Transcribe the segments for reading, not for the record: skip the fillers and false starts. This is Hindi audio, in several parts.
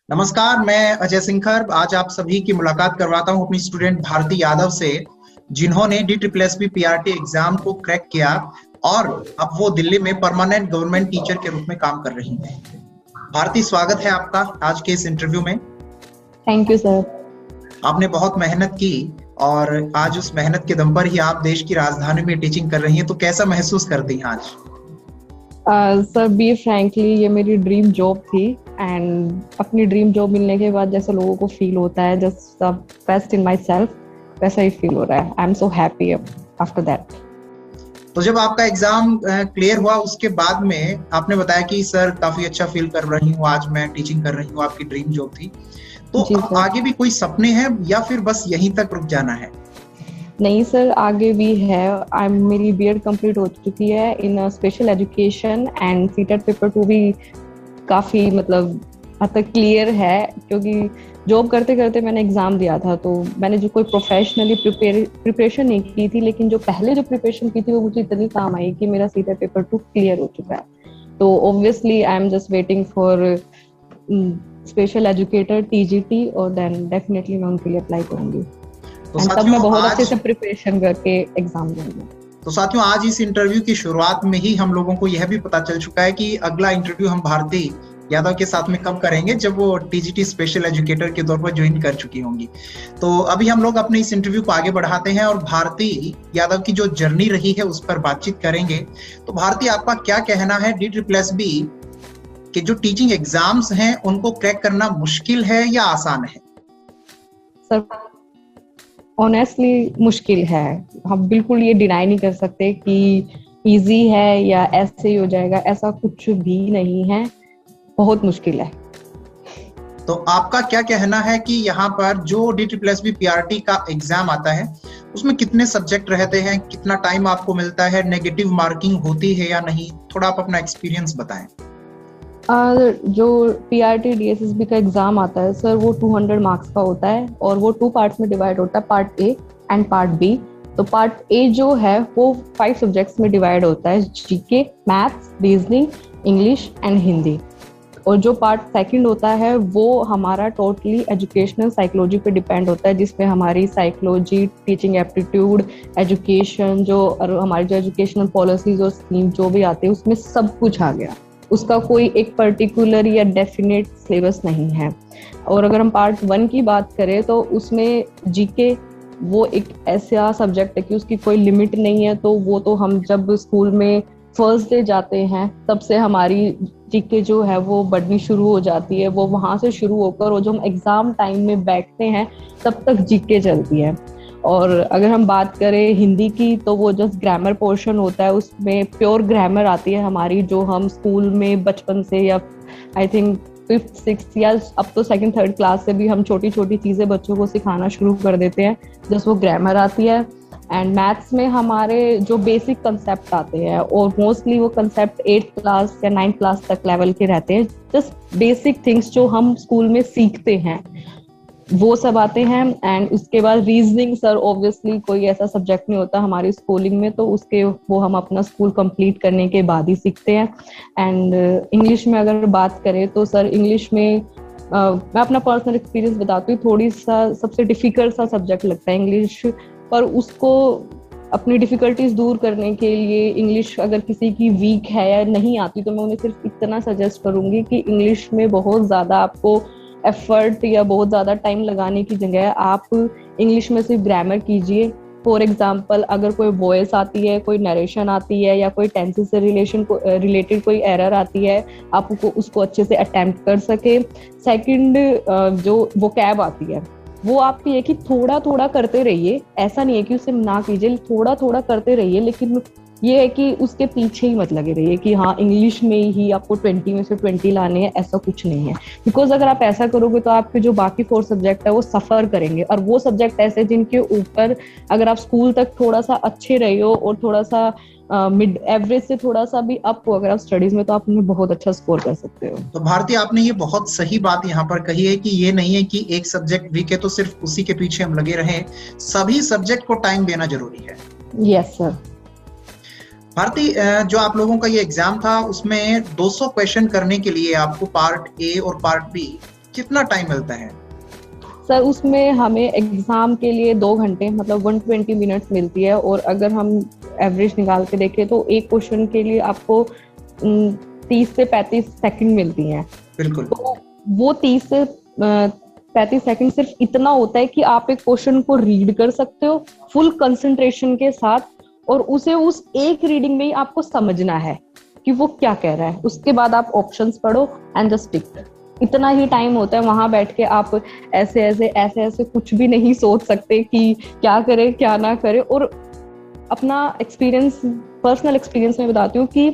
नमस्कार, मैं अजय सिंघर। आज आप सभी की मुलाकात करवाता हूं अपनी स्टूडेंट भारती यादव से, जिन्होंने DSSB PRT एग्जाम को क्रैक किया और अब वो दिल्ली में परमानेंट गवर्नमेंट टीचर के रूप में काम कर रही हैं। भारती, स्वागत है आपका आज के इस इंटरव्यू में। Thank you sir. आपने बहुत मेहनत की और आज उस मेहनत के दम पर ही आप देश की राजधानी में टीचिंग कर रही हैं, तो कैसा महसूस करती हैं आज? सर बी फ्रैंकली ये मेरी ड्रीम जॉब थी एंड अपनी ड्रीम जॉब मिलने के बाद जैसा लोगों को फील होता है just the best in my self, वैसा ही फील हो रहा है। I am so happy after that. तो जब आपका एग्जाम क्लियर हुआ उसके बाद में आपने बताया कि सर काफी अच्छा फील कर रही हूँ, आज मैं टीचिंग कर रही हूँ, आपकी ड्रीम जॉब थी, तो आगे भी कोई सपने हैं या फिर बस यहीं तक रुक जाना है? नहीं सर, आगे भी है। मेरी बीएड कंप्लीट हो चुकी है in special education and CTET paper 2 भी काफी हद तक क्लियर है, क्योंकि जॉब करते करते मैंने एग्जाम दिया था। तो मैंने जो कोई प्रोफेशनली प्रिपरेशन नहीं की थी, लेकिन जो पहले जो प्रिपरेशन की थी वो मुझे इतनी काम आई कि मेरा सीटेट पेपर 2 क्लियर हो चुका है। तो obviously I am just waiting for special educator TGT और देन डेफिनेटली मैं उनके लिए अप्लाई करूंगी। तो तब मैं बहुत अच्छे से प्रिपरेशन करके एग्जाम दूंगी। तो साथियों, आज इस इंटरव्यू की शुरुआत में ही हम लोगों को यह भी पता चल चुका है कि अगला इंटरव्यू हम भारती यादव के साथ में कब करेंगे, जब वो TGT स्पेशल एजुकेटर के तौर पर ज्वाइन कर चुकी होंगी। तो अभी हम लोग अपने इस इंटरव्यू को आगे बढ़ाते हैं और भारती यादव की जो जर्नी रही है उस पर बातचीत करेंगे। तो भारती, आपका क्या कहना है, DSSB के जो टीचिंग एग्जाम्स हैं उनको क्रैक करना मुश्किल है या आसान है? सर ऑनेस्टली मुश्किल है। हम बिल्कुल ये डिनाई नहीं कर सकते कि इजी है या ऐसे ही हो जाएगा, ऐसा कुछ भी नहीं है, बहुत मुश्किल है। तो आपका क्या कहना है कि यहाँ पर जो DSSB PRT का एग्जाम आता है उसमें कितने सब्जेक्ट रहते हैं, कितना टाइम आपको मिलता है, नेगेटिव मार्किंग होती है या नहीं? थोड़ा आप अपना एक्सपीरियंस बताएं। जो PRT DSSB का एग्जाम आता है सर, वो 200 मार्क्स का होता है और वो 2 पार्ट्स में डिवाइड होता है, part A and part B। तो पार्ट A जो है वो 5 सब्जेक्ट्स में डिवाइड होता है, GK, maths, reasoning, English and Hindi. और जो पार्ट सेकंड होता है वो हमारा टोटली एजुकेशनल साइकोलॉजी पे डिपेंड होता है, जिसमें हमारी साइकोलॉजी, टीचिंग एप्टीट्यूड, एजुकेशन, जो हमारी जो एजुकेशनल पॉलिसीज और स्कीम जो भी आते हैं उसमें सब कुछ आ गया। उसका कोई एक पर्टिकुलर या डेफिनेट सिलेबस नहीं है। और अगर हम पार्ट 1 की बात करें तो उसमें GK वो एक ऐसा सब्जेक्ट है कि उसकी कोई लिमिट नहीं है। तो वो तो हम जब स्कूल में फर्स्ट डे जाते हैं तब से हमारी GK जो है वो बढ़नी शुरू हो जाती है। वो वहाँ से शुरू होकर और जो हम एग्जाम टाइम में बैठते हैं तब तक GK चलती है। और अगर हम बात करें हिंदी की तो वो जस्ट ग्रामर पोर्शन होता है, उसमें प्योर ग्रामर आती है हमारी, जो हम स्कूल में बचपन से या आई थिंक 5th 6th या अब तो 2nd 3rd क्लास से भी हम छोटी छोटी चीज़ें बच्चों को सिखाना शुरू कर देते हैं, जस्ट वो ग्रामर आती है। एंड मैथ्स में हमारे जो बेसिक कंसेप्ट आते हैं और मोस्टली वो कंसेप्ट 8th क्लास या 9th क्लास तक लेवल के रहते हैं, जस्ट बेसिक थिंग्स जो हम स्कूल में सीखते हैं वो सब आते हैं। एंड उसके बाद रीजनिंग सर ऑब्वियसली कोई ऐसा सब्जेक्ट नहीं होता हमारी स्कूलिंग में, तो उसके वो हम अपना स्कूल कंप्लीट करने के बाद ही सीखते हैं। एंड इंग्लिश में अगर बात करें तो सर इंग्लिश में मैं अपना पर्सनल एक्सपीरियंस बताती हूँ, थोड़ी सा सबसे डिफिकल्ट सा सब्जेक्ट लगता है इंग्लिश, पर उसको अपनी डिफिकल्टीज दूर करने के लिए इंग्लिश अगर किसी की वीक है या नहीं आती तो मैं उन्हें सिर्फ इतना सजेस्ट करूंगी कि इंग्लिश में बहुत ज़्यादा आपको एफर्ट या बहुत ज़्यादा टाइम लगाने की जगह आप इंग्लिश में सिर्फ ग्रामर कीजिए। फॉर एग्जाम्पल, अगर कोई वॉइस आती है, कोई नरेशन आती है या कोई टेंसेस से रिलेटेड कोई एरर आती है, आप उसको अच्छे से अटेम्प्ट कर सके। सेकंड, जो वोकैब आती है वो आपकी है कि थोड़ा थोड़ा करते रहिए, ऐसा नहीं है कि उसे ना कीजिए, थोड़ा थोड़ा करते रहिए, लेकिन ये है कि उसके पीछे ही मत लगे रहिए कि हाँ इंग्लिश में ही आपको 20 में से 20 लाने हैं, ऐसा कुछ नहीं है। बिकॉज अगर आप ऐसा करोगे तो आपके जो बाकी 4 सब्जेक्ट है वो सफर करेंगे, और वो सब्जेक्ट ऐसे जिनके ऊपर अगर आप स्कूल तक थोड़ा सा अच्छे रहे हो और थोड़ा सा मिड एवरेज से थोड़ा सा भी अप हो अगर आप स्टडीज में, तो आप उनमें बहुत अच्छा स्कोर कर सकते हो। तो भारती, आपने ये बहुत सही बात यहाँ पर कही है कि ये नहीं है कि एक सब्जेक्ट वीक है तो सिर्फ उसी के पीछे हम लगे रहें, सभी सब्जेक्ट को टाइम देना जरूरी है। Yes sir. भारती, जो आप लोगों का ये एग्जाम था उसमें 200 क्वेश्चन करने के लिए आपको पार्ट ए और पार्ट बी कितना टाइम मिलता है? सर उसमें हमें एग्जाम के लिए 2 घंटे मतलब 120 मिनट्स मिलती है, और अगर हम एवरेज निकाल के देखें तो एक क्वेश्चन के लिए आपको 30 से 35 सेकंड मिलती हैं। बिल्कुल। तो वो 30 से 35 सेकंड सिर्फ इतना होता है कि आप एक क्वेश्चन को रीड कर सकते हो फुल कंसंट्रेशन के साथ, और उसे उस एक रीडिंग में ही आपको समझना है कि वो क्या कह रहा है। उसके बाद आप ऑप्शंस पढ़ो एंड जस्ट टिक। इतना ही टाइम होता है। वहां बैठ के आप ऐसे ऐसे कुछ भी नहीं सोच सकते कि क्या करे क्या ना करे। और अपना एक्सपीरियंस, पर्सनल एक्सपीरियंस में बताती हूँ कि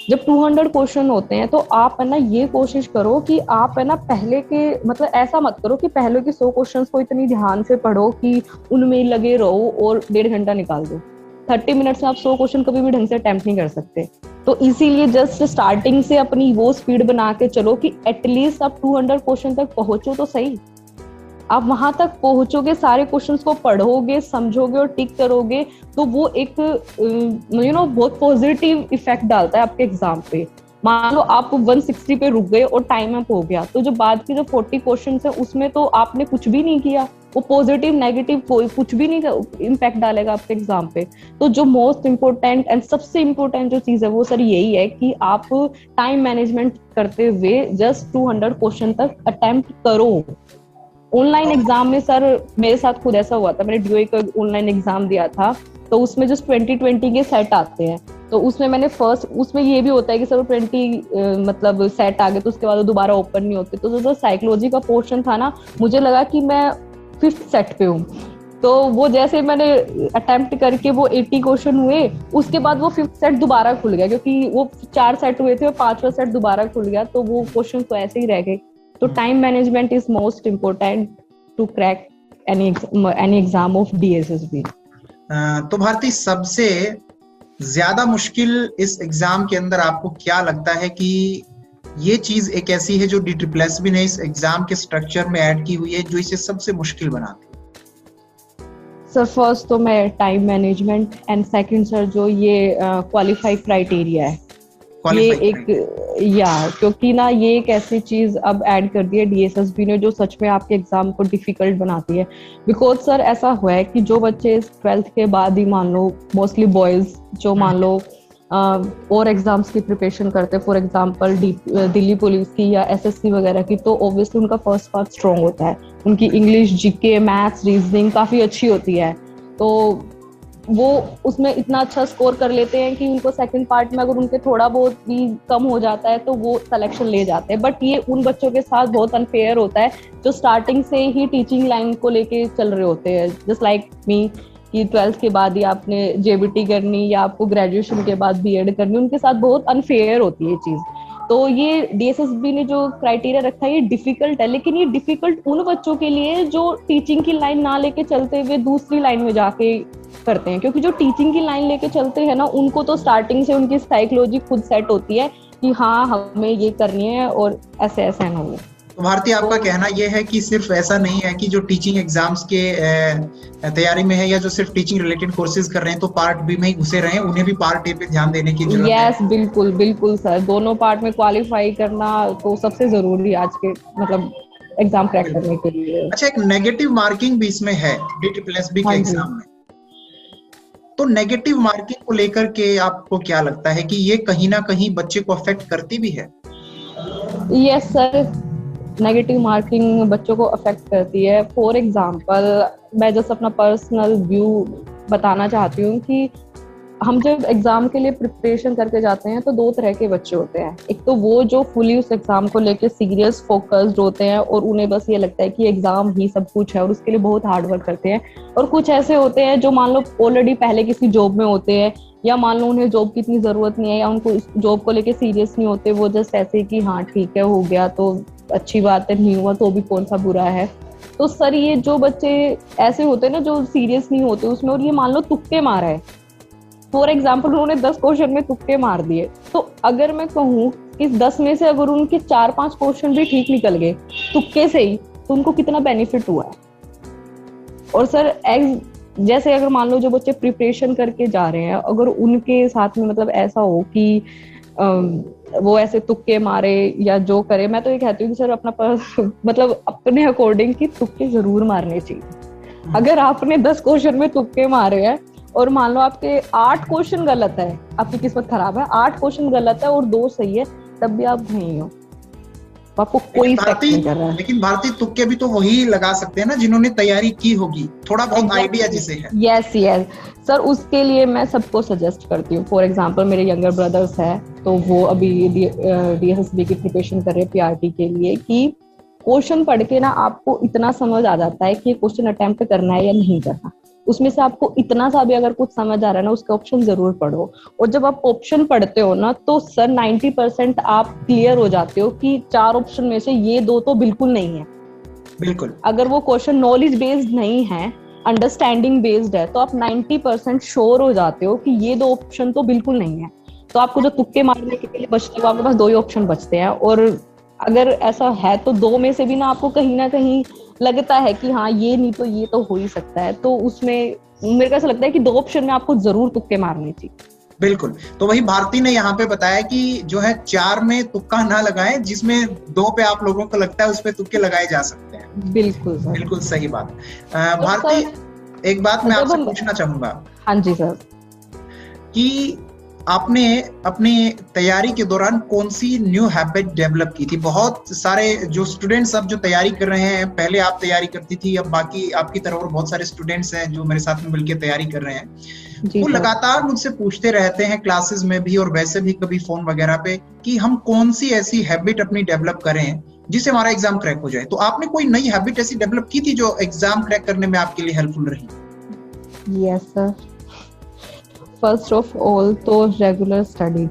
जब 200 क्वेश्चन होते हैं तो आप है ना ये कोशिश करो कि आप है ना पहले के मतलब ऐसा मत करो कि पहले के 100 क्वेश्चंस को इतनी ध्यान से पढ़ो कि उनमें लगे रहो और 1.5 घंटा निकाल दो। 30 मिनट्स में आप 100 क्वेश्चन कभी भी ढंग से अटेम्प्ट नहीं कर सकते। तो इसीलिए जस्ट स्टार्टिंग से अपनी वो स्पीड बना के चलो कि एटलीस्ट आप 200 क्वेश्चन तक पहुंचो तो सही। आप वहां तक पहुंचोगे, सारे क्वेश्चंस को पढ़ोगे, समझोगे और टिक करोगे, तो वो एक बहुत पॉजिटिव इफेक्ट डालता है आपके एग्जाम पे। मान लो आप 160 पे रुक गए और टाइम अप हो गया, तो जो बाद की जो 40 क्वेश्चन है उसमें तो आपने कुछ भी नहीं किया, वो पॉजिटिव नेगेटिव कोई कुछ भी नहीं इम्पैक्ट डालेगा आपके एग्जाम पे। तो जो मोस्ट इम्पोर्टेंट एंड सबसे इम्पोर्टेंट जो चीज है वो सर यही है कि आप टाइम मैनेजमेंट करते हुए जस्ट 200 क्वेश्चन तक अटेम्प्ट करो। ऑनलाइन एग्जाम में सर मेरे साथ खुद ऐसा हुआ था, मैंने डीओई का ऑनलाइन एग्जाम दिया था, तो उसमें जो 2020 के सेट आते हैं, तो उसमें मैंने उसमें ये भी होता है कि सर 20 मतलब सेट आ गए तो उसके बाद दोबारा ओपन नहीं होते। तो जो साइकोलॉजी का पोर्शन था ना, मुझे लगा कि मैं 5th सेट पे हूँ। तो वो जैसे मैंने अटेम्प्ट करके वो 80 क्वेश्चन हुए, उसके बाद वो 5th सेट दोबारा खुल गया, क्योंकि वो 4 सेट हुए थे और 5वां सेट दोबारा खुल गया, तो वो क्वेश्चन तो ऐसे ही रह गए। तो time management is most important to crack any exam of DSSB। तो भारती, सबसे ज्यादा मुश्किल इस एग्जाम के अंदर आपको क्या लगता है कि ये चीज एक ऐसी है जो DSSB ने इस एग्जाम के स्ट्रक्चर में ऐड की हुई है जो इसे सबसे मुश्किल बनाती है? सर फर्स्ट तो मैं time management, and second sir जो ये क्वालिफाई क्राइटेरिया है, ये एक क्योंकि ना ये एक ऐसी चीज अब ऐड कर दी है DSSB ने जो सच में आपके एग्जाम को डिफिकल्ट बनाती है। बिकॉज सर ऐसा हुआ है कि जो बच्चे 12th के बाद ही मान लो मोस्टली बॉयज जो मान लो और एग्जाम्स की प्रिपरेशन करते हैं, फॉर एग्जाम्पल दिल्ली पुलिस की या SSC वगैरह की, तो ऑब्वियसली उनका फर्स्ट पार्ट स्ट्रॉन्ग होता है, उनकी इंग्लिश, GK, मैथ्स, रीजनिंग काफी अच्छी होती है, तो वो उसमें इतना अच्छा स्कोर कर लेते हैं कि उनको सेकंड पार्ट में अगर उनके थोड़ा बहुत भी कम हो जाता है तो वो सिलेक्शन ले जाते हैं। बट ये उन बच्चों के साथ बहुत अनफेयर होता है जो स्टार्टिंग से ही टीचिंग लाइन को लेके चल रहे होते हैं, जस्ट लाइक मी, कि 12th के बाद ही आपने JBT करनी या आपको ग्रेजुएशन के बाद BEd करनी, उनके साथ बहुत अनफेयर होती है चीज। तो ये DSSB ने जो क्राइटेरिया रखा है ये डिफिकल्ट है, लेकिन ये डिफिकल्ट उन बच्चों के लिए जो टीचिंग की लाइन ना लेके चलते हुए दूसरी लाइन में जाके करते हैं, क्योंकि जो टीचिंग की लाइन लेके चलते हैं ना, उनको तो स्टार्टिंग से उनकी साइकोलॉजी खुद सेट होती है कि हाँ हमें ये करनी है और ऐसे ऐसे है ना। तो भारती, आपका कहना यह है कि सिर्फ ऐसा नहीं है कि जो टीचिंग एग्जाम्स के तैयारी में है या जो सिर्फ टीचिंग रिलेटेड कोर्सेज कर रहे हैं तो पार्ट बी में ही घुसे रहे, उन्हें भी पार्ट ए पे ध्यान देने की जरूरत है। यस, बिल्कुल बिल्कुल सर, दोनों पार्ट में क्वालिफाई करना तो सबसे जरूरी है आज के मतलब एग्जाम क्रैक करने के लिए। अच्छा, एक नेगेटिव मार्किंग भी इसमें है DSSB के एग्जाम में, तो नेगेटिव मार्किंग को लेकर के आपको क्या लगता है कि ये कहीं ना कहीं बच्चे को अफेक्ट करती भी है? यस सर, नेगेटिव मार्किंग बच्चों को अफेक्ट करती है। फॉर एग्जाम्पल मैं जस्ट अपना पर्सनल व्यू बताना चाहती हूँ कि हम जब एग्जाम के लिए प्रिपरेशन करके जाते हैं तो 2 तरह के बच्चे होते हैं। एक तो वो जो फुली उस एग्जाम को लेके सीरियस फोकस्ड होते हैं और उन्हें बस ये लगता है कि एग्जाम ही सब कुछ है और उसके लिए बहुत हार्ड वर्क करते हैं, और कुछ ऐसे होते हैं जो मान लो ऑलरेडी पहले किसी जॉब में होते हैं या मान लो उन्हें जॉब की इतनी जरूरत नहीं है या उनको जॉब को लेके सीरियस नहीं होते, वो जस्ट ऐसे कि हाँ ठीक है हो गया तो अच्छी बात है, नहीं हुआ तो भी कौन सा बुरा है। तो सर ये जो बच्चे ऐसे होते हैं ना जो सीरियस नहीं होते उसमें, और ये मान लो तुक्के मारा है, फॉर एग्जाम्पल उन्होंने 10 क्वेश्चन में तुक्के मार दिए, तो अगर मैं कहूँ कि 10 में से अगर उनके 4-5 क्वेश्चन भी ठीक निकल गए तुक्के से ही, तो उनको कितना बेनिफिट हुआ है। और सर जैसे अगर मान लो जो बच्चे प्रिपरेशन करके जा रहे हैं, अगर उनके साथ में मतलब ऐसा हो कि वो ऐसे तुक्के मारे या जो करे, मैं तो ये कहती हूँ कि सर अपना मतलब अपने अकॉर्डिंग की तुक्के जरूर मारने चाहिए। अगर आपने 10 क्वेश्चन में तुक्के मारे हैं और मान लो आपके 8 क्वेश्चन गलत है, आपकी किस्मत खराब है, 8 क्वेश्चन गलत है और 2 सही है, तब भी आप वहीं हो, आपको कोई इफेक्ट नहीं कर रहा है। लेकिन भारतीय तुक्के भी तो वही लगा सकते हैं ना जिन्होंने तैयारी की होगी, थोड़ा बहुत आइडिया जिसे है। यस यस सर, उसके लिए मैं सबको सजेस्ट करती हूँ। फॉर एग्जांपल मेरे यंगर ब्रदर्स है, तो वो अभी DSSB की प्रिपरेशन कर रहे हैं PRT के लिए, कि क्वेश्चन पढ़ के ना आपको इतना समझ आ जाता है कि क्वेश्चन अटेम्प्ट करना है या नहीं करना। उसमें से आपको इतना सा भी अगर कुछ समझ आ रहा है ना, उसका ऑप्शन जरूर पढ़ो। और जब आप ऑप्शन पढ़ते हो ना, तो सर 90% आप क्लियर हो जाते हो कि 4 ऑप्शन में से ये 2 तो बिल्कुल नहीं है। बिल्कुल। अगर वो क्वेश्चन नॉलेज बेस्ड नहीं है, अंडरस्टैंडिंग बेस्ड है, तो आप 90% श्योर हो जाते हो कि ये 2 ऑप्शन तो बिल्कुल नहीं है। तो आपको जो तुक्के मारने के लिए बचते हो, आपके पास 2 ही ऑप्शन बचते हैं। और अगर ऐसा है तो 2 में से भी ना आपको कहीं ना कहीं लगता है कि हाँ ये नहीं तो ये तो हो ही सकता है, तो उसमें मेरे को ऐसा लगता है कि 2 ऑप्शन में आपको जरूर तुक्के मारने चाहिए। बिल्कुल। तो वही भारती ने यहाँ पे बताया कि जो है 4 में तुक्का ना लगाएं, जिसमें 2 पे आप लोगों को लगता है उस पे तुक्के लगाए जा सकते हैं। बिल्कुल सर, बिल्कुल सही बात। भारती, एक बात मैं आपसे पूछना चाहूंगा। हाँ जी सर। कि आपने अपनी तैयारी के दौरान कौन सी न्यू हैबिट डेवलप की थी? बहुत सारे जो स्टूडेंट्स अब जो तैयारी कर रहे हैं, पहले आप तैयारी करती थी, अब बाकी आपकी तरह और बहुत सारे स्टूडेंट्स हैं जो मेरे साथ में मिलकर तैयारी कर रहे हैं, वो लगातार मुझसे पूछते रहते हैं क्लासेस में भी और वैसे भी कभी फोन वगैरह पे, कि हम कौन सी ऐसी हैबिट अपनी डेवलप करें जिससे हमारा एग्जाम क्रैक हो जाए। तो आपने कोई नई हैबिट ऐसी डेवलप की थी जो एग्जाम क्रैक करने में आपके लिए हेल्पफुल रही? Yes sir, first of all तो रेगुलर स्टडी।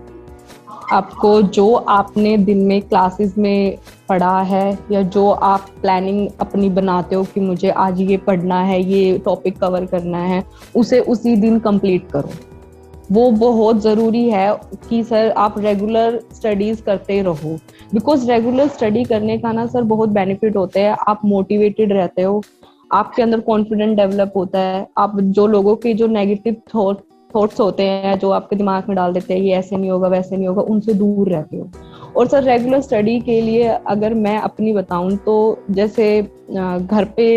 आपको जो आपने दिन में क्लासेस में पढ़ा है या जो आप प्लानिंग अपनी बनाते हो कि मुझे आज ये पढ़ना है, ये टॉपिक कवर करना है, उसे उसी दिन कंप्लीट करो। वो बहुत ज़रूरी है कि सर आप रेगुलर स्टडीज़ करते रहो, बिकॉज रेगुलर स्टडी करने का ना सर बहुत बेनिफिट होते हैं। आप मोटिवेटेड रहते हो, आपके अंदर कॉन्फिडेंट डेवलप होता है। आप जो लोगों के जो नेगेटिव थॉट्स होते हैं जो आपके दिमाग में डाल देते हैं, ये ऐसे नहीं होगा वैसे नहीं होगा, उनसे दूर रहते हो। और सर रेगुलर स्टडी के लिए अगर मैं अपनी बताऊं तो जैसे घर पे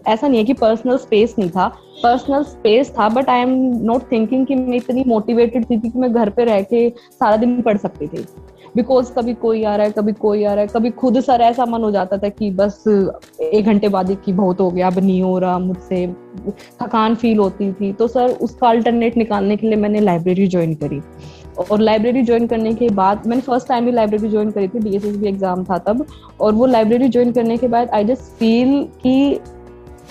ऐसा नहीं है कि पर्सनल स्पेस नहीं था, पर्सनल स्पेस था, but I am not thinking कि मैं इतनी मोटिवेटेड थी कि मैं घर पे रह के सारा दिन पढ़ सकती थी। बिकॉज कभी कोई आ रहा है, कभी कोई आ रहा है, कभी खुद सर ऐसा मन हो जाता था कि बस 1 घंटे बाद की बहुत हो गया, अब नहीं हो रहा मुझसे, थकान फील होती थी। तो सर उसका अल्टरनेट निकालने के लिए मैंने लाइब्रेरी ज्वाइन करी। और लाइब्रेरी ज्वाइन करने के बाद मैंने फर्स्ट टाइम ही लाइब्रेरी ज्वाइन करी थी, DSSB एग्जाम था तब। और वो लाइब्रेरी ज्वाइन करने के बाद आई जस्ट फील कि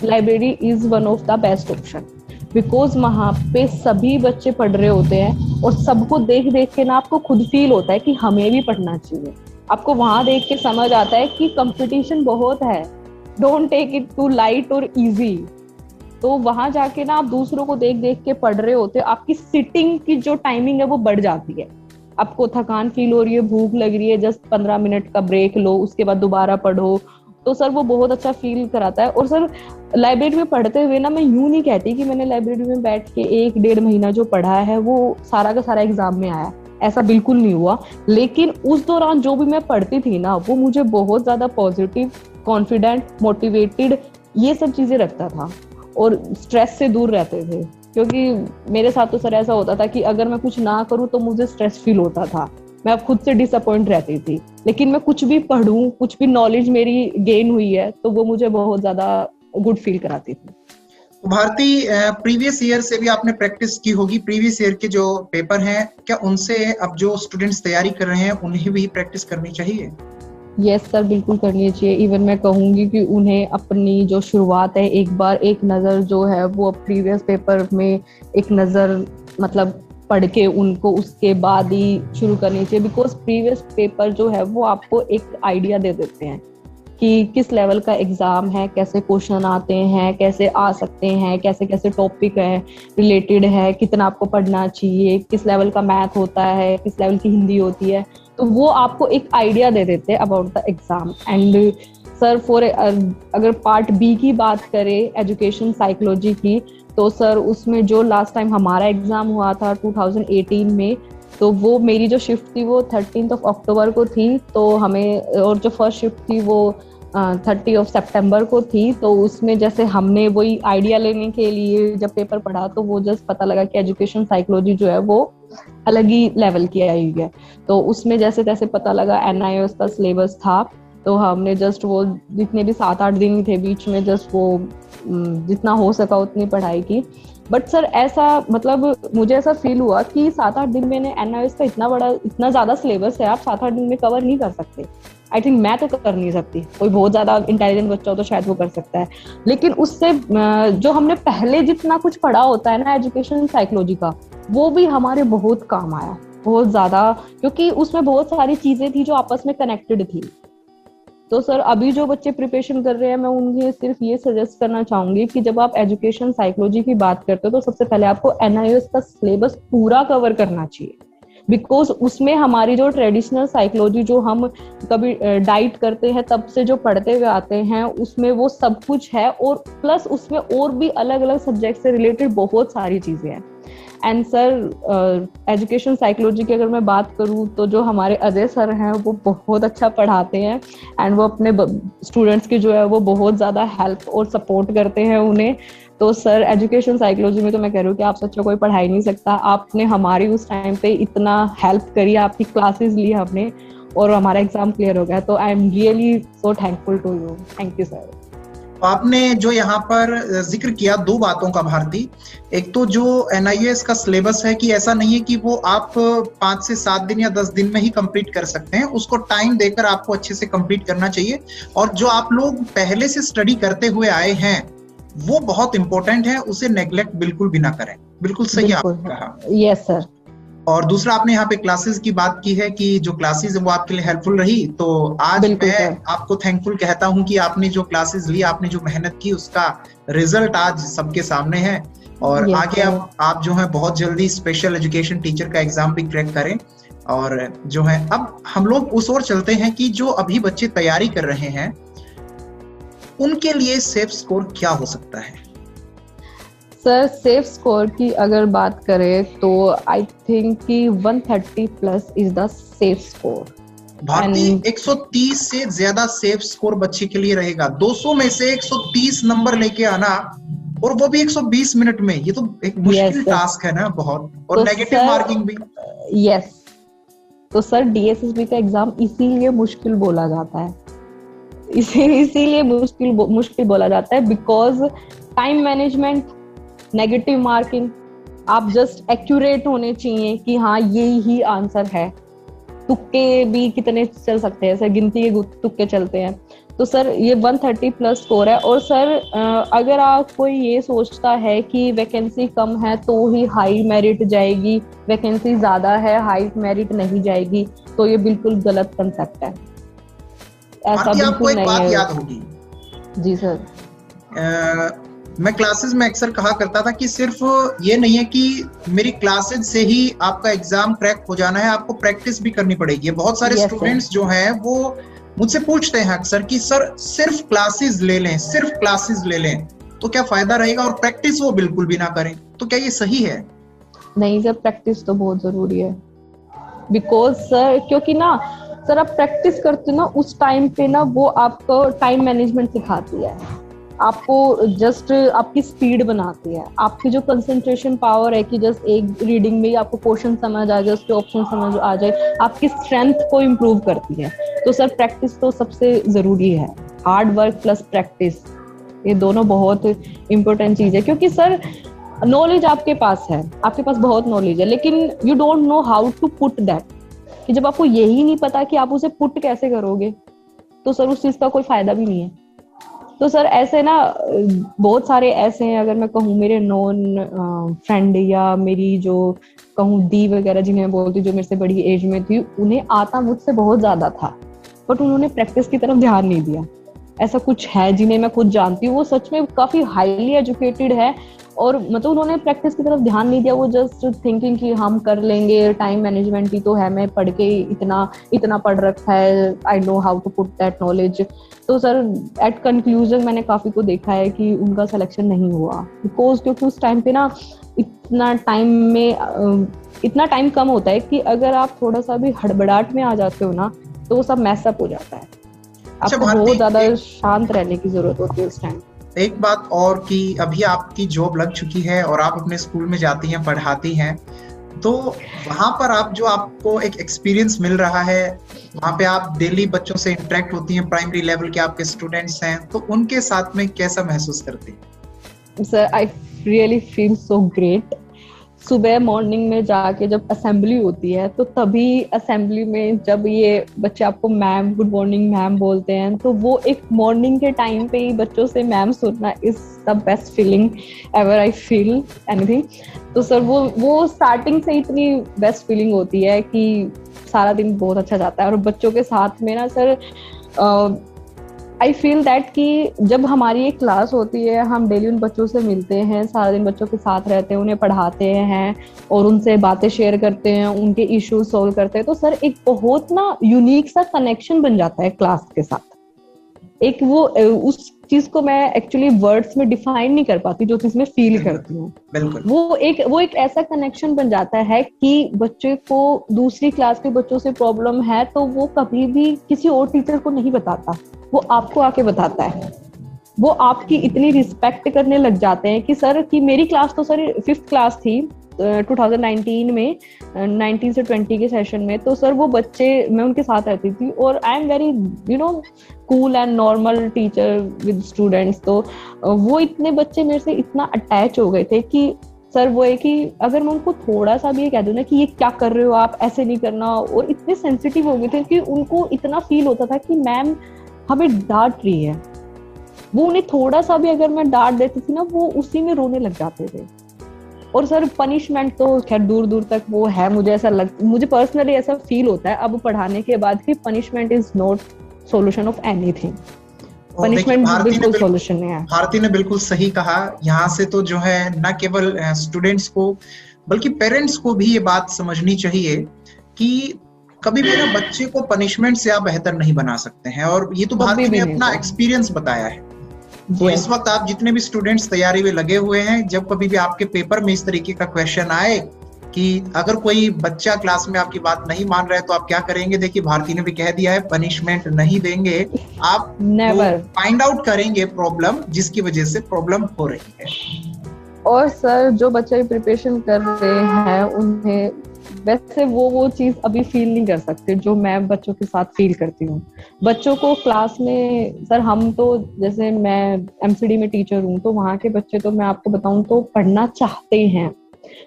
library is one of the best option, because वहाँ पे सभी बच्चे पढ़ रहे होते हैं और सबको देख देख के ना आपको खुद फील होता है कि हमें भी पढ़ना चाहिए। आपको वहां देख के समझ आता है कि कंपटीशन बहुत है, don't take it too light और इजी। तो वहां जाके ना आप दूसरों को देख देख के पढ़ रहे होते हो, आपकी सिटिंग की जो टाइमिंग है वो बढ़ जाती है। आपको थकान फील हो रही है, भूख लग रही है, जस्ट 15 मिनट का ब्रेक लो, उसके बाद दोबारा पढ़ो। तो सर वो बहुत अच्छा फील कराता है। और सर लाइब्रेरी में पढ़ते हुए ना मैं यूं नहीं कहती कि मैंने लाइब्रेरी में बैठ के 1-1.5 महीना जो पढ़ा है वो सारा का सारा एग्जाम में आया, ऐसा बिल्कुल नहीं हुआ। लेकिन उस दौरान जो भी मैं पढ़ती थी ना, वो मुझे बहुत ज्यादा पॉजिटिव, कॉन्फिडेंट, मोटिवेटेड, ये सब चीजें रखता था और स्ट्रेस से दूर रहते थे। क्योंकि मेरे साथ तो सर ऐसा होता था कि अगर मैं कुछ ना करूं तो मुझे स्ट्रेस फील होता था, मैं खुद से डिसअपॉइंट रहती थी। लेकिन मैं कुछ भी पढ़ूं, कुछ भी नॉलेज मेरी गेन हुई है, तो वो मुझे बहुत ज्यादा गुड फील कराती थी। भारती, प्रीवियस ईयर से भी आपने प्रैक्टिस की होगी, प्रीवियस ईयर के जो पेपर हैं, क्या उनसे अब जो स्टूडेंट्स तैयारी कर रहे हैं उन्हें भी प्रैक्टिस करनी चाहिए? यस सर, बिल्कुल करनी चाहिए। इवन मैं कहूंगी कि उन्हें अपनी जो शुरुआत है, एक बार एक नज़र जो है वो प्रीवियस पेपर में एक नज़र मतलब पढ़ के उनको उसके बाद ही शुरू करनी चाहिए। बिकॉज प्रीवियस पेपर जो है वो आपको एक आइडिया दे देते हैं कि किस लेवल का एग्जाम है, कैसे क्वेश्चन आते हैं, कैसे आ सकते हैं, कैसे कैसे टॉपिक है रिलेटेड है, कितना आपको पढ़ना चाहिए, किस लेवल का मैथ होता है, किस लेवल की हिंदी होती है। तो वो आपको एक आइडिया दे देते हैं about the exam. And sir अगर पार्ट बी की बात करें एजुकेशन साइकोलॉजी की, तो सर उसमें जो लास्ट टाइम हमारा एग्जाम हुआ था 2018 में, तो वो मेरी जो शिफ्ट थी वो 13 अक्टूबर को थी, तो हमें, और जो फर्स्ट शिफ्ट थी वो 30 सितंबर को थी। तो उसमें जैसे हमने वही आइडिया लेने के लिए जब पेपर पढ़ा तो वो जस्ट पता लगा कि एजुकेशन साइकोलॉजी जो है वो अलग ही लेवल की आई है। तो उसमें जैसे तैसे पता लगा, NIOS का सिलेबस था, तो हमने जस्ट वो जितने भी 7-8 दिन थे बीच में, जस्ट वो जितना हो सका उतनी पढ़ाई की। बट सर ऐसा मतलब मुझे ऐसा फील हुआ कि 7-8 दिन में NIOS का इतना ज्यादा सिलेबस है, आप 7-8 दिन में कवर नहीं कर सकते। आई थिंक मैं तो कर नहीं सकती, कोई बहुत ज्यादा इंटेलिजेंट बच्चा हो तो शायद वो कर सकता है, लेकिन उससे जो हमने पहले जितना कुछ पढ़ा होता है ना एजुकेशन साइकोलॉजी का, वो भी हमारे बहुत काम आया, बहुत ज्यादा, क्योंकि उसमें बहुत सारी चीजें थी जो आपस में कनेक्टेड थी। तो सर अभी जो बच्चे प्रिपरेशन कर रहे हैं, मैं उन्हें सिर्फ ये सजेस्ट करना चाहूंगी कि जब आप एजुकेशन साइकोलॉजी की बात करते हो तो सबसे पहले आपको NIOS का सिलेबस पूरा कवर करना चाहिए, बिकॉज उसमें हमारी जो ट्रेडिशनल साइकोलॉजी जो हम कभी डाइट करते हैं तब से जो पढ़ते हुए आते हैं उसमें वो सब कुछ है, और प्लस उसमें और भी अलग अलग सब्जेक्ट से रिलेटेड बहुत सारी चीजें हैं। एंड सर एजुकेशन साइकोलॉजी की अगर मैं बात करूँ तो जो हमारे अजय सर हैं वो बहुत अच्छा पढ़ाते हैं, एंड वो अपने स्टूडेंट्स की जो है वो बहुत ज़्यादा हेल्प और सपोर्ट करते हैं उन्हें। तो सर एजुकेशन साइकोलॉजी में तो मैं कह रही हूँ कि आपसे अच्छा कोई पढ़ा ही नहीं सकता। आपने हमारी उस टाइम पे इतना हेल्प करी, आपकी क्लासेस ली हमने, और हमारा एग्जाम क्लियर हो गया। तो I am really so thankful to you. Thank you sir. आपने जो यहाँ पर जिक्र किया दो बातों का भारती, एक तो जो NIOS का सिलेबस है कि ऐसा नहीं है कि वो आप 5 से 7 दिन या 10 दिन में ही कंप्लीट कर सकते हैं, उसको टाइम देकर आपको अच्छे से कंप्लीट करना चाहिए। और जो आप लोग पहले से स्टडी करते हुए आए हैं वो बहुत इंपॉर्टेंट है, उसे नेग्लेक्ट बिल्कुल भी ना करें। बिल्कुल सही आपने कहा। Yes sir. और दूसरा आपने यहाँ पे क्लासेस की बात की है कि जो क्लासेस है वो आपके लिए हेल्पफुल रही, तो आज मैं आपको थैंकफुल कहता हूँ कि आपने जो क्लासेस ली, आपने जो मेहनत की, उसका रिजल्ट आज सबके सामने है। और आगे आप जो है बहुत जल्दी स्पेशल एजुकेशन टीचर का एग्जाम भी क्रैक करें। और जो है अब हम लोग उस ओर चलते हैं कि जो अभी बच्चे तैयारी कर रहे हैं उनके लिए सेफ स्कोर क्या हो सकता है? सर सेफ स्कोर की अगर बात करें तो आई थिंक कि 130 plus is the safe score. भारतीय 130 से ज्यादा सेफ स्कोर बच्चे के लिए रहेगा। 200 में से 130 नंबर लेके आना, और वो भी 120 मिनट में, ये तो एक मुश्किल टास्क है ना बहुत, और नेगेटिव मार्किंग भी। यस, तो सर DSSB का एग्जाम इसीलिए मुश्किल बोला जाता है, इसीलिए मुश्किल बोला जाता है because time management, negative marking, आप जस्ट एक्यूरेट होने चाहिए कि हाँ यही ही आंसर है। तुक्के भी कितने चल सकते हैं सर, गिनती के तुक्के चलते हैं। तो सर ये 130 प्लस स्कोर है। और सर अगर आप कोई ये सोचता है कि वैकेंसी कम है तो ही हाई मेरिट जाएगी, वैकेंसी ज्यादा है हाई मेरिट नहीं जाएगी, तो ये बिल्कुल गलत कंसेप्ट है। ऐसा बिल्कुल नहीं है। याद होगी जी सर। मैं क्लासेस में अक्सर कहा करता था कि सिर्फ ये नहीं है कि मेरी क्लासेस से ही आपका एग्जाम क्रैक हो जाना है, आपको प्रैक्टिस भी करनी पड़ेगी। बहुत सारे स्टूडेंट्स जो हैं वो मुझसे पूछते हैं अक्सर कि सर सिर्फ क्लासेस ले लें, सिर्फ क्लासेस ले लें तो क्या फायदा रहेगा, और प्रैक्टिस वो बिल्कुल भी ना करें, तो क्या ये सही है? नहीं सर, प्रैक्टिस तो बहुत जरूरी है। बिकॉज सर क्योंकि ना सर आप प्रैक्टिस करते हो ना उस टाइम पे ना, वो आपको टाइम मैनेजमेंट सिखाती है, आपको जस्ट आपकी स्पीड बनाती है, आपकी जो कंसंट्रेशन पावर है कि जस्ट एक रीडिंग में ही आपको क्वेश्चन समझ आ जाए, उसके ऑप्शन समझ आ जाए, आपकी स्ट्रेंथ को इम्प्रूव करती है। तो सर प्रैक्टिस तो सबसे जरूरी है, हार्ड वर्क प्लस प्रैक्टिस, ये दोनों बहुत इंपॉर्टेंट चीज है। क्योंकि सर नॉलेज आपके पास है, आपके पास बहुत नॉलेज है, लेकिन you don't know how to put that, कि जब आपको यही नहीं पता कि आप उसे पुट कैसे करोगे तो सर उस चीज का कोई फायदा भी नहीं है। तो सर ऐसे ना बहुत सारे ऐसे हैं, अगर मैं कहूँ मेरे नॉन फ्रेंड या मेरी जो कहूँ दी वगैरह जिन्हें बोलती, जो मेरे से बड़ी एज में थी, उन्हें आता मुझसे बहुत ज्यादा था बट उन्होंने प्रैक्टिस की तरफ ध्यान नहीं दिया। ऐसा कुछ है जिन्हें मैं खुद जानती हूँ, वो सच में काफी हाईली एजुकेटेड है और मतलब उन्होंने प्रैक्टिस की तरफ ध्यान नहीं दिया, वो जस्ट थिंकिंग कि हम कर लेंगे, टाइम मैनेजमेंट ही तो है, मैं पढ़ के इतना पढ़ रखा है, I know how to put that knowledge. तो सर एट कंक्लूजन मैंने काफी को देखा है कि उनका सिलेक्शन नहीं हुआ, बिकॉज क्योंकि उस टाइम पे ना इतना टाइम कम होता है कि अगर आप थोड़ा सा भी हड़बड़ाहट में आ जाते हो ना तो वो सब मैसअप हो जाता है। आपको बहुत ज्यादा शांत रहने की जरूरत होती है उस टाइम। एक बात और कि अभी आपकी जॉब लग चुकी है और आप अपने स्कूल में जाती हैं, पढ़ाती हैं, तो वहां पर आपको एक एक्सपीरियंस मिल रहा है, वहां पे आप डेली बच्चों से इंटरेक्ट होती हैं, प्राइमरी लेवल के आपके स्टूडेंट्स हैं, तो उनके साथ में कैसा महसूस करती हैं? Sir I really feel so great. सुबह मॉर्निंग में जाके जब असेंबली होती है तो तभी असेंबली में जब ये बच्चे आपको मैम, गुड मॉर्निंग मैम बोलते हैं, तो वो एक मॉर्निंग के टाइम पे ही बच्चों से मैम सुनना is the best feeling ever I feel anything. तो सर वो स्टार्टिंग से इतनी बेस्ट फीलिंग होती है कि सारा दिन बहुत अच्छा जाता है। और बच्चों के साथ में ना सर आई फील दैट कि जब हमारी एक क्लास होती है, हम डेली उन बच्चों से मिलते हैं, सारा दिन बच्चों के साथ रहते हैं, उन्हें पढ़ाते हैं और उनसे बातें शेयर करते हैं, उनके इश्यूज सॉल्व करते हैं, तो सर एक बहुत ना यूनिक सा कनेक्शन बन जाता है क्लास के साथ। एक वो उस चीज को मैं एक्चुअली वर्ड्स में डिफाइन नहीं कर पाती, जो चीज मैं फील करती हूँ। वो एक ऐसा कनेक्शन बन जाता है कि बच्चे को दूसरी क्लास के बच्चों से प्रॉब्लम है तो वो कभी भी किसी और टीचर को नहीं बताता, वो आपको आके बताता है। वो आपकी इतनी रिस्पेक्ट करने लग जाते हैं कि सर कि मेरी क्लास तो सर 5th क्लास थी 2019 में, 19 से 20 के सेशन में। तो सर वो बच्चे, मैं उनके साथ रहती थी और I am very cool and normal teacher with students. तो वो इतने बच्चे मेरे से इतना अटैच हो गए थे कि सर वो है कि अगर मैं उनको थोड़ा सा भी ये कह दूं ना कि ये क्या कर रहे हो आप, ऐसे नहीं करना, और इतने सेंसिटिव हो गए थे कि उनको इतना फील होता था कि मैम हमें डांट रही है। वो उन्हें थोड़ा सा भी अगर मैं डांट देती थी ना, वो उसी में रोने लग जाते थे। और सर पनिशमेंट तो खैर दूर दूर तक वो है, मुझे पर्सनली ऐसा फील होता है अब पढ़ाने के बाद कि punishment is not solution of anything. Punishment बिल्कुल सॉल्यूशन नहीं है। भारती ने बिल्कुल सही कहा। यहाँ से तो जो है न केवल स्टूडेंट्स को बल्कि पेरेंट्स को भी ये बात समझनी चाहिए कि कभी भी ना बच्चे को पनिशमेंट से आप बेहतर नहीं बना सकते हैं। और ये तो भारती ने अपना एक्सपीरियंस बताया है। तो इस वक्त आप जितने भी स्टूडेंट्स तैयारी में लगे हुए हैं, जब कभी भी आपके पेपर में इस तरीके का क्वेश्चन आए कि अगर कोई बच्चा क्लास में आपकी बात नहीं मान रहा है तो आप क्या करेंगे, देखिए भारती ने भी कह दिया है, पनिशमेंट नहीं देंगे, आप फाइंड आउट करेंगे प्रॉब्लम जिसकी वजह से प्रॉब्लम हो रही है। और सर जो बच्चे प्रिपरेशन कर रहे हैं उन्हें वैसे वो चीज अभी फील नहीं कर सकते जो मैं बच्चों के साथ फील करती हूँ। बच्चों को क्लास में सर, हम तो जैसे मैं एमसीडी में टीचर हूँ, तो वहाँ के बच्चे तो मैं आपको बताऊं तो पढ़ना चाहते हैं।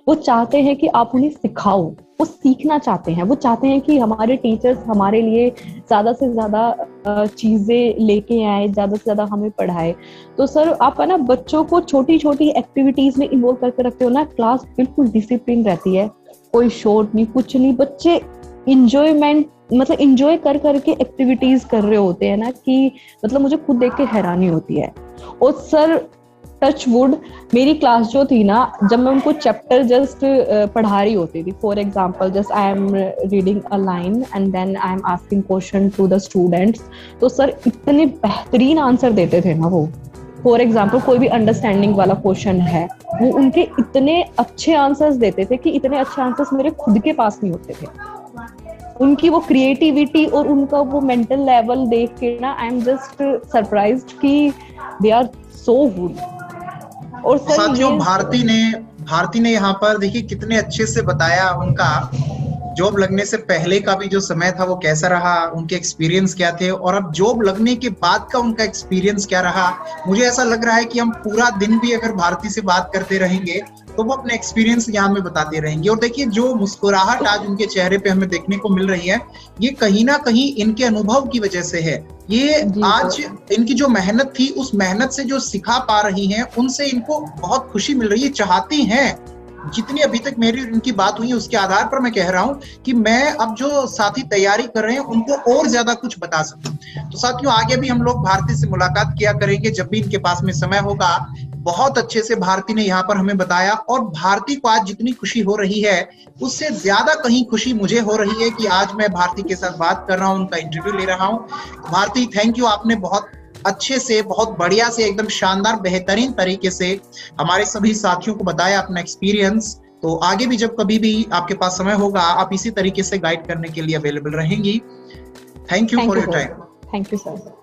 वो चाहते हैं कि आप उन्हें सिखाओ, वो सीखना चाहते हैं, वो चाहते हैं कि हमारे टीचर्स हमारे लिए ज्यादा से ज्यादा चीजें लेके आए, ज्यादा से ज्यादा हमें पढ़ाए। तो सर आप है ना बच्चों को छोटी छोटी एक्टिविटीज में इन्वॉल्व करके रखते हो ना, क्लास बिल्कुल डिसिप्लिन रहती है, कोई शोर नहीं, कुछ नहीं, बच्चे इंजॉय कर करके एक्टिविटीज कर रहे होते हैं ना कि मतलब मुझे खुद देख के हैरानी होती है। और सर टच वुड, मेरी क्लास जो थी ना, जब मैं उनको चैप्टर जस्ट पढ़ा रही होती थी, for example just I am reading a line and then I am asking question to the students, तो सर इतने बेहतरीन आंसर देते थे ना वो। फॉर एग्जाम्पल कोई भी अंडरस्टैंडिंग वाला क्वेश्चन है, वो उनके इतने अच्छे आंसर्स देते थे कि इतने अच्छे आंसर्स मेरे खुद के पास नहीं होते थे। उनकी वो क्रिएटिविटी और उनका वो मेंटल लेवल देख के ना आई एम जस्ट सरप्राइज्ड कि दे आर सो गुड। और साथियों भारती ने यहाँ पर देखिए कितने अच्छे से बताया उनका जॉब लगने से पहले का भी जो समय था वो कैसा रहा, उनके एक्सपीरियंस क्या थे, और अब जॉब लगने के बाद का उनका एक्सपीरियंस क्या रहा। मुझे ऐसा लग रहा है कि हम पूरा दिन भी अगर भारती से बात करते रहेंगे तो वो अपने एक्सपीरियंस यहाँ में बताते रहेंगे। और देखिए जो मुस्कुराहट आज उनके चेहरे पे हमें देखने को मिल रही है, ये कहीं ना कहीं इनके अनुभव की वजह से है। ये आज इनकी जो मेहनत थी, उस मेहनत से जो सिखा पा रही हैं, उनसे इनको बहुत खुशी मिल रही है। चाहती हैं जितनी अभी तक मेरी उनकी बात हुई है उसके आधार पर मैं कह रहा हूं कि मैं अब जो साथी तैयारी कर रहे हैं उनको और ज्यादा कुछ बता सकूं। तो साथियों, आगे भी हम लोग भारती से मुलाकात किया करेंगे जब भी इनके पास में समय होगा। बहुत अच्छे से भारती ने यहाँ पर हमें बताया, और भारती को आज जितनी खुशी हो रही है उससे ज्यादा कहीं खुशी मुझे हो रही है कि आज मैं भारती के साथ बात कर रहा हूँ, उनका इंटरव्यू ले रहा हूँ। भारती, थैंक यू, आपने बहुत अच्छे से, बहुत बढ़िया से, एकदम शानदार बेहतरीन तरीके से हमारे सभी साथियों को बताया अपना एक्सपीरियंस। तो आगे भी जब कभी भी आपके पास समय होगा आप इसी तरीके से गाइड करने के लिए अवेलेबल रहेंगी। Thank you for your time. Thank you sir.